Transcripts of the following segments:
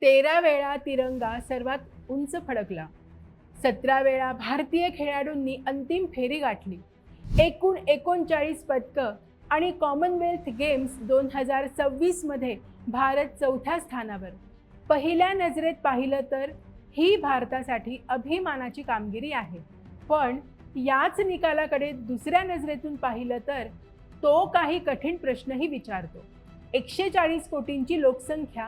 13 वेळा तिरंगा सर्वात उंच फडकला. 17 वेळा भारतीय खेळाडूंनी अंतिम फेरी गाठली. एकूण 39 पदकं आणि कॉमनवेल्थ गेम्स 2026 मध्ये भारत चौथ्या स्थानावर. पहिल्या नजरेत पाहिलं तर ही भारतासाठी अभिमानाची कामगिरी आहे. पण याच निकालाकडे दुसऱ्या नजरेतून पाहिलं तर तो काही कठीण प्रश्नही विचारतो. 140 कोटींची लोकसंख्या,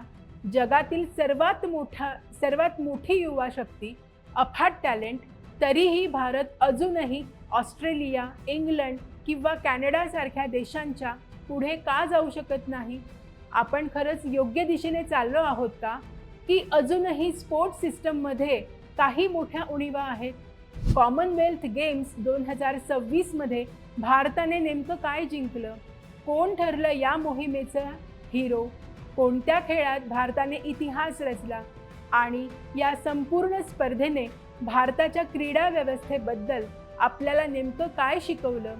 जगातील सर्वात मोठी युवा शक्ती, अफाट टॅलेंट, तरीही भारत अजूनही ऑस्ट्रेलिया, इंग्लंड किंवा कॅनडासारख्या देशांच्या पुढे का जाऊ शकत नाही? आपण खरंच योग्य दिशेने चाललो आहोत का, की अजूनही स्पोर्ट्स सिस्टममध्ये काही मोठ्या उणिवा आहेत? कॉमनवेल्थ गेम्स 2026 मध्ये भारताने नेमकं काय जिंकलं? कोण ठरलं या मोहिमेचा हिरो? कोणत्या खेळात भारताने इतिहास रचला? आणि या संपूर्ण स्पर्धेने भारताच्या क्रीडा व्यवस्थेबद्दल आपल्याला नेमकं काय शिकवलं?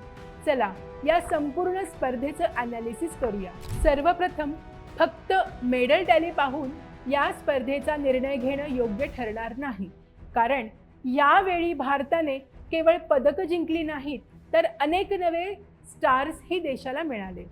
चला या संपूर्ण स्पर्धेचं ॲनालिसिस करूया. सर्वप्रथम फक्त मेडल टॅली पाहून या स्पर्धेचा निर्णय घेणं योग्य ठरणार नाही. कारण यावेळी भारताने केवळ पदकं जिंकली नाहीत, तर अनेक नवे स्टार्स ही देशाला मिळाले.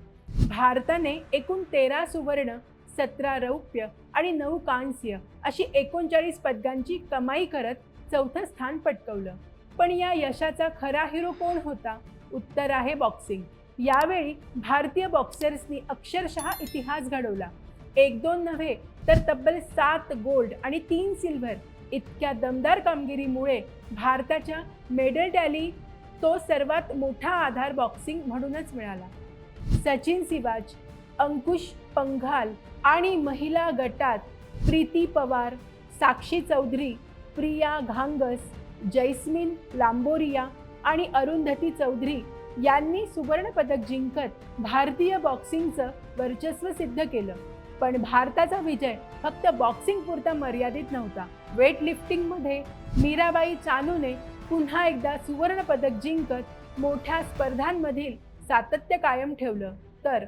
भारताने एकूण 13 सुवर्ण, 17 रौप्य आणि 9 कांस्य अशी 39 पदकांची कमाई करत चौथं स्थान पटकवलं. पण या यशाचा खरा हिरो कोण होता? उत्तर आहे बॉक्सिंग. यावेळी भारतीय बॉक्सर्सनी अक्षरशः इतिहास घडवला. 1-2 नव्हे तर तब्बल 7 गोल्ड आणि 3 सिल्व्हर इतक्या दमदार कामगिरीमुळे भारताच्या मेडल टॅली तो सर्वात मोठा आधार बॉक्सिंग म्हणूनच मिळाला. सचिन सिवाच, अंकुश पंघाल आणि महिला गटात प्रीती पवार, साक्षी चौधरी, प्रिया घांगस, जैस्मिन लांबोरिया आणि अरुंधती चौधरी यांनी सुवर्णपदक जिंकत भारतीय बॉक्सिंगचं वर्चस्व सिद्ध केलं. पण भारताचा विजय फक्त बॉक्सिंग पुरता मर्यादित नव्हता. वेटलिफ्टिंगमध्ये मीराबाई चानूने पुन्हा एकदा सुवर्णपदक जिंकत मोठ्या स्पर्धांमधील सातत्य कायम ठेवलं. तर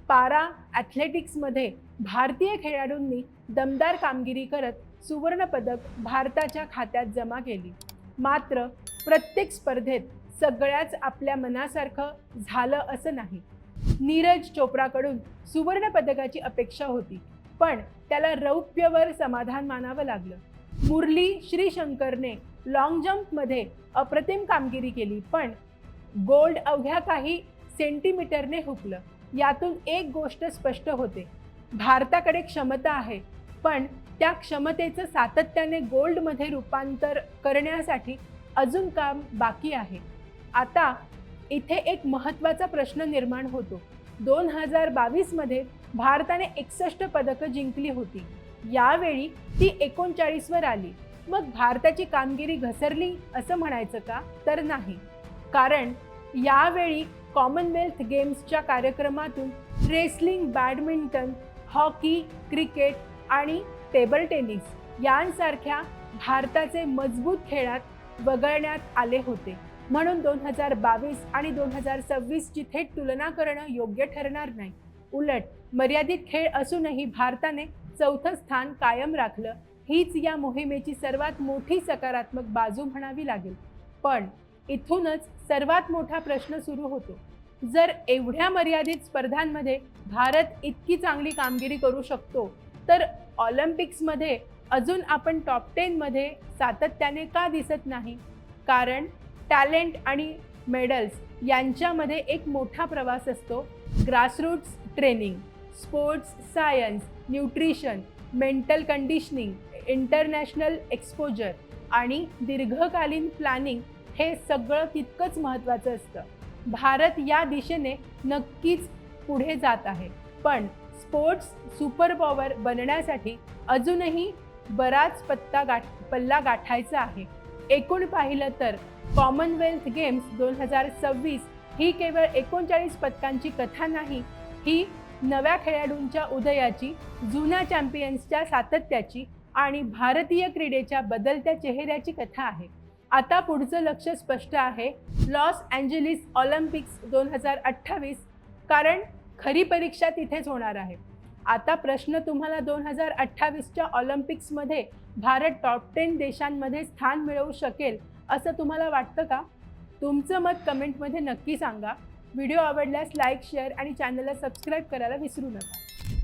पारा ॲथलेटिक्समध्ये भारतीय खेळाडूंनी दमदार कामगिरी करत सुवर्णपदक भारताच्या खात्यात जमा केली. मात्र प्रत्येक स्पर्धेत सगळ्याच आपल्या मनासारखं झालं असं नाही. नीरज चोप्राकडून सुवर्णपदकाची अपेक्षा होती, पण त्याला रौप्यवर समाधान मानावं लागलं. मुरली श्रीशंकरने लॉंग जंपमध्ये अप्रतिम कामगिरी केली, पण गोल्ड अवघ्या काही सेंटीमीटरने हुकलं. यातून एक गोष्ट स्पष्ट होते, भारताकडे क्षमता आहे, पण त्या क्षमतेचं सातत्याने गोल्डमध्ये रूपांतर करण्यासाठी अजून काम बाकी आहे. आता इथे एक महत्त्वाचा प्रश्न निर्माण होतो. 2022 मध्ये भारताने 61 पदकं जिंकली होती. यावेळी ती 39 वर आली. मग भारताची कामगिरी घसरली असं म्हणायचं का? तर नाही. कारण यावेळी कॉमनवेल्थ गेम्सच्या कार्यक्रमातून रेसलिंग, बॅडमिंटन, हॉकी, क्रिकेट आणि टेबल टेनिस यांसारख्या भारताचे मजबूत खेळात वगळण्यात आले होते. म्हणून 2022 आणि 2026 ची थेट तुलना करणं योग्य ठरणार नाही. उलट मर्यादित खेळ असूनही भारताने चौथं स्थान कायम राखलं. हीच या मोहिमेची सर्वात मोठी सकारात्मक बाजू म्हणावी लागेल. पण इथूनच सर्वात मोठा प्रश्न सुरू होतो. जर एवढ्या मर्यादित स्पर्धांमध्ये भारत इतकी चांगली कामगिरी करू शकतो, तर ऑलिम्पिक्समध्ये अजून आपण टॉप 10 मध्ये सातत्याने का दिसत नाही? कारण टॅलेंट आणि मेडल्स यांच्यामध्ये एक मोठा प्रवास असतो. Grassroots training, sports science, nutrition, mental conditioning, international exposure आणि दीर्घकालीन प्लॅनिंग हे सगळं तितकंच महत्त्वाचं असतं. भारत या दिशेने नक्कीच पुढे जात आहे, पण स्पोर्ट्स सुपर पॉवर बनण्यासाठी अजूनही बराच पल्ला गाठायचा आहे. एकूण पाहिलं तर कॉमनवेल्थ गेम्स 2026 ही केवळ 39 पदकांची कथा नाही, ही नव्या खेळाडूंच्या उदयाची, जुन्या चॅम्पियन्सच्या सातत्याची आणि भारतीय क्रीडेच्या बदलत्या चेहऱ्याची कथा आहे. आता पुढचं लक्ष स्पष्ट आहे, लॉस एंजेलिस ऑलिम्पिक्स 2028. कारण खरी परीक्षा तिथेच होणार आहे. आता प्रश्न तुम्हाला 2028च्या ऑलिम्पिक्समध्ये भारत टॉप 10 देशांमध्ये स्थान मिळवू शकेल असं तुम्हाला वाटतं का? तुमचं मत कमेंटमध्ये नक्की सांगा. व्हिडिओ आवडल्यास लाईक, शेअर आणि चॅनलला सबस्क्राईब करायला विसरू नका.